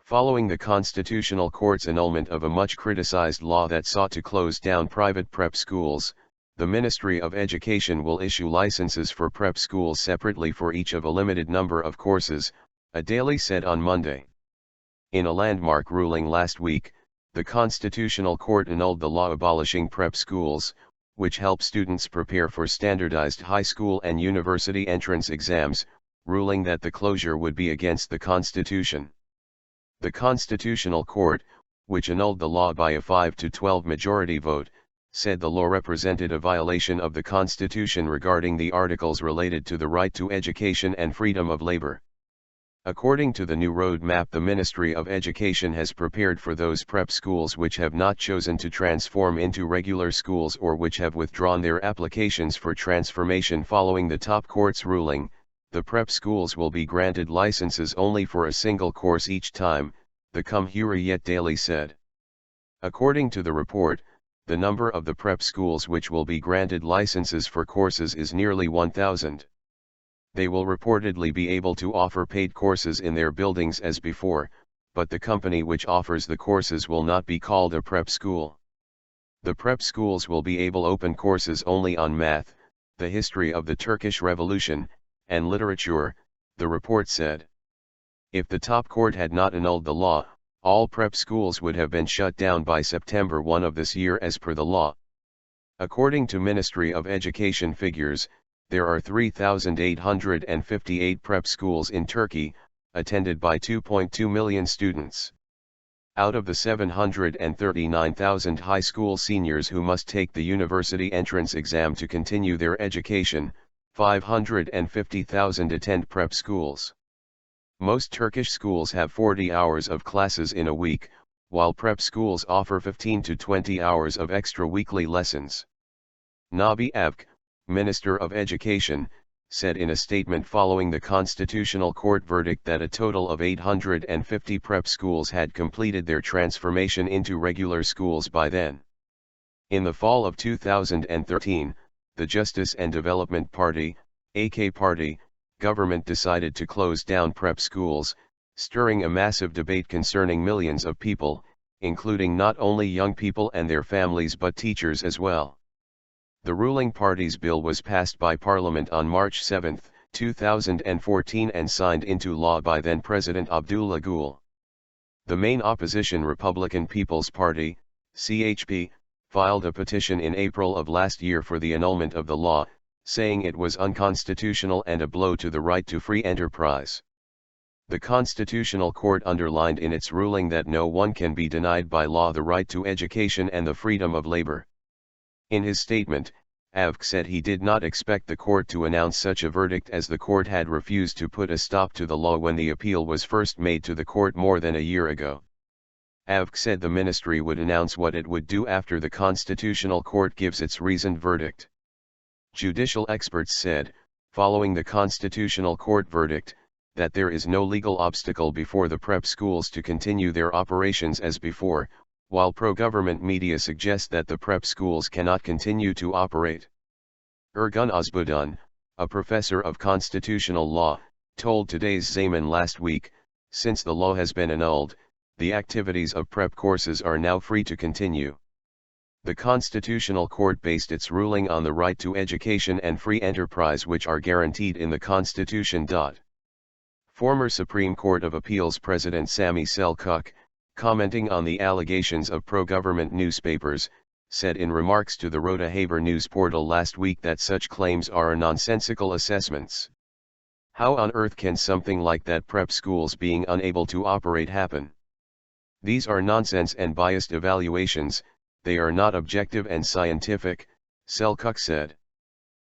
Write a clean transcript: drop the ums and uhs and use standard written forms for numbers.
Following the Constitutional Court's annulment of a much-criticized law that sought to close down private prep schools, the Ministry of Education will issue licenses for prep schools separately for each of a limited number of courses, a daily said on Monday. In a landmark ruling last week, the Constitutional Court annulled the law abolishing prep schools, which help students prepare for standardized high school and university entrance exams, ruling that the closure would be against the Constitution. The Constitutional Court, which annulled the law by a 5-12 majority vote, said the law represented a violation of the Constitution regarding the articles related to the right to education and freedom of labor. According to the new roadmap the Ministry of Education has prepared for those prep schools which have not chosen to transform into regular schools or which have withdrawn their applications for transformation following the top court's ruling, the prep schools will be granted licenses only for a single course each time, the Cumhuriyet Daily said. According to the report, the number of the prep schools which will be granted licenses for courses is nearly 1,000. They will reportedly be able to offer paid courses in their buildings as before, but the company which offers the courses will not be called a prep school. The prep schools will be able to open courses only on math, the history of the Turkish Revolution, and literature, the report said. If the top court had not annulled the law, all prep schools would have been shut down by September 1 of this year as per the law. According to Ministry of Education figures, there are 3,858 prep schools in Turkey, attended by 2.2 million students. Out of the 739,000 high school seniors who must take the university entrance exam to continue their education, 550,000 attend prep schools. Most Turkish schools have 40 hours of classes in a week, while prep schools offer 15 to 20 hours of extra weekly lessons. Nabi Avcı, Minister of Education, said in a statement following the Constitutional Court verdict that a total of 850 prep schools had completed their transformation into regular schools by then. In the fall of 2013, the Justice and Development Party, AK Party, government decided to close down prep schools, stirring a massive debate concerning millions of people, including not only young people and their families but teachers as well. The ruling party's bill was passed by Parliament on March 7, 2014 and signed into law by then-President Abdullah Gül. The main opposition Republican People's Party, CHP, filed a petition in April of last year for the annulment of the law, saying it was unconstitutional and a blow to the right to free enterprise. The Constitutional Court underlined in its ruling that no one can be denied by law the right to education and the freedom of labor. In his statement, Avcı said he did not expect the court to announce such a verdict as the court had refused to put a stop to the law when the appeal was first made to the court more than a year ago. Avcı said the ministry would announce what it would do after the Constitutional Court gives its reasoned verdict. Judicial experts said, following the Constitutional Court verdict, that there is no legal obstacle before the prep schools to continue their operations as before, while pro-government media suggest that the prep schools cannot continue to operate. Ergun Özbudan, a professor of constitutional law, told today's Zaman last week, since the law has been annulled, the activities of prep courses are now free to continue. The Constitutional Court based its ruling on the right to education and free enterprise which are guaranteed in the Constitution. Former Supreme Court of Appeals President Sami Selçuk, commenting on the allegations of pro-government newspapers, said in remarks to the Rota Haber news portal last week that such claims are nonsensical assessments. How on earth can something like that, prep schools being unable to operate, happen? These are nonsense and biased evaluations, they are not objective and scientific, Selçuk said.